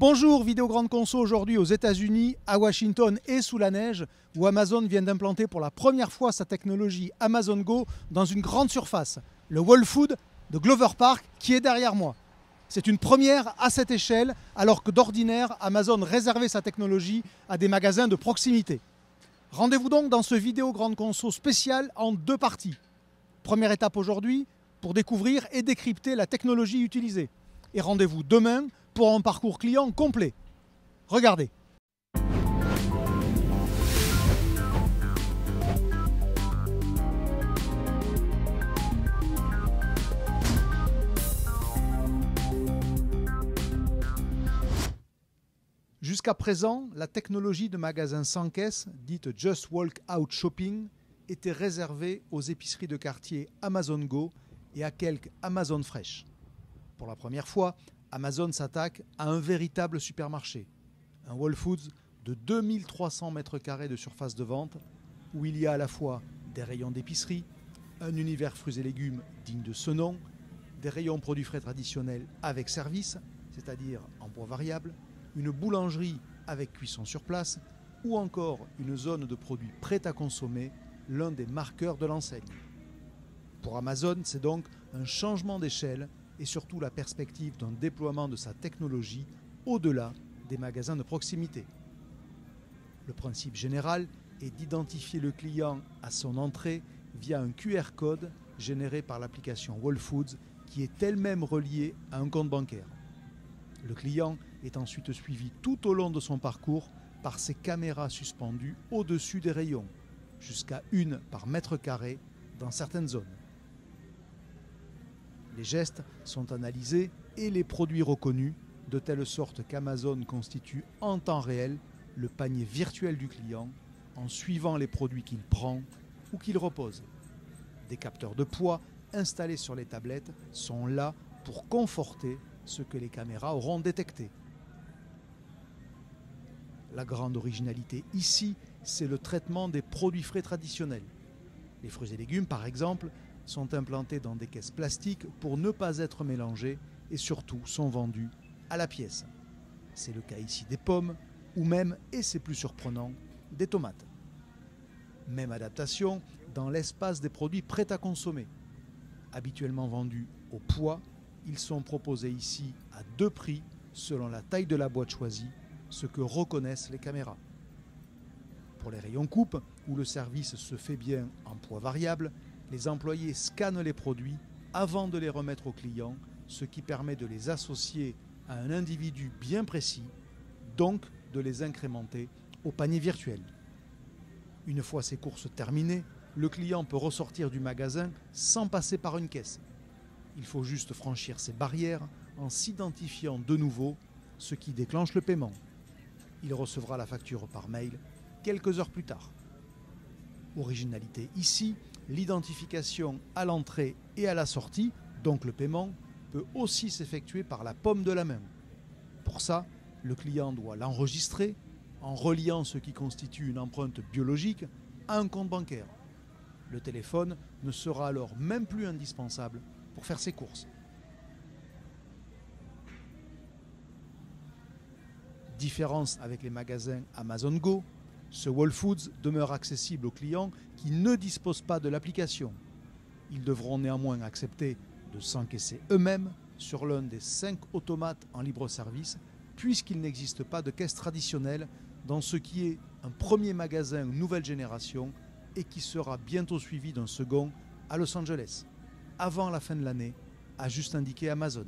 Bonjour, vidéo grande conso aujourd'hui aux États-Unis, à Washington et sous la neige, où Amazon vient d'implanter pour la première fois sa technologie Amazon Go dans une grande surface, le Whole Foods de Glover Park qui est derrière moi. C'est une première à cette échelle, alors que d'ordinaire, Amazon réservait sa technologie à des magasins de proximité. Rendez-vous donc dans ce vidéo grande conso spécial en deux parties. Première étape aujourd'hui, pour découvrir et décrypter la technologie utilisée. Et rendez-vous demain pour un parcours client complet. Regardez. Jusqu'à présent, la technologie de magasin sans caisse, dite Just Walk Out Shopping, était réservée aux épiceries de quartier Amazon Go et à quelques Amazon Fresh. Pour la première fois, Amazon s'attaque à un véritable supermarché, un Whole Foods de 2300 mètres carrés de surface de vente, où il y a à la fois des rayons d'épicerie, un univers fruits et légumes digne de ce nom, des rayons produits frais traditionnels avec service, c'est-à-dire en poids variable, une boulangerie avec cuisson sur place, ou encore une zone de produits prêts à consommer, l'un des marqueurs de l'enseigne. Pour Amazon, c'est donc un changement d'échelle et surtout la perspective d'un déploiement de sa technologie au-delà des magasins de proximité. Le principe général est d'identifier le client à son entrée via un QR code généré par l'application Whole Foods qui est elle-même reliée à un compte bancaire. Le client est ensuite suivi tout au long de son parcours par ses caméras suspendues au-dessus des rayons, jusqu'à une par mètre carré dans certaines zones. Les gestes sont analysés et les produits reconnus, de telle sorte qu'Amazon constitue en temps réel le panier virtuel du client en suivant les produits qu'il prend ou qu'il repose. Des capteurs de poids installés sur les tablettes sont là pour conforter ce que les caméras auront détecté. La grande originalité ici, c'est le traitement des produits frais traditionnels. Les fruits et légumes, par exemple, sont implantés dans des caisses plastiques pour ne pas être mélangés et surtout sont vendus à la pièce. C'est le cas ici des pommes ou même, et c'est plus surprenant, des tomates. Même adaptation dans l'espace des produits prêts à consommer. Habituellement vendus au poids, ils sont proposés ici à deux prix selon la taille de la boîte choisie, ce que reconnaissent les caméras. Pour les rayons coupe, où le service se fait bien en poids variable, les employés scannent les produits avant de les remettre aux clients, ce qui permet de les associer à un individu bien précis, donc de les incrémenter au panier virtuel. Une fois ces courses terminées, le client peut ressortir du magasin sans passer par une caisse. Il faut juste franchir ces barrières en s'identifiant de nouveau, ce qui déclenche le paiement. Il recevra la facture par mail quelques heures plus tard. Originalité ici, l'identification à l'entrée et à la sortie, donc le paiement, peut aussi s'effectuer par la paume de la main. Pour ça, le client doit l'enregistrer en reliant ce qui constitue une empreinte biologique à un compte bancaire. Le téléphone ne sera alors même plus indispensable pour faire ses courses. Différence avec les magasins Amazon Go, ce Whole Foods demeure accessible aux clients qui ne disposent pas de l'application. Ils devront néanmoins accepter de s'encaisser eux-mêmes sur l'un des 5 automates en libre service, puisqu'il n'existe pas de caisse traditionnelle dans ce qui est un premier magasin nouvelle génération et qui sera bientôt suivi d'un second à Los Angeles, avant la fin de l'année, a juste indiqué Amazon.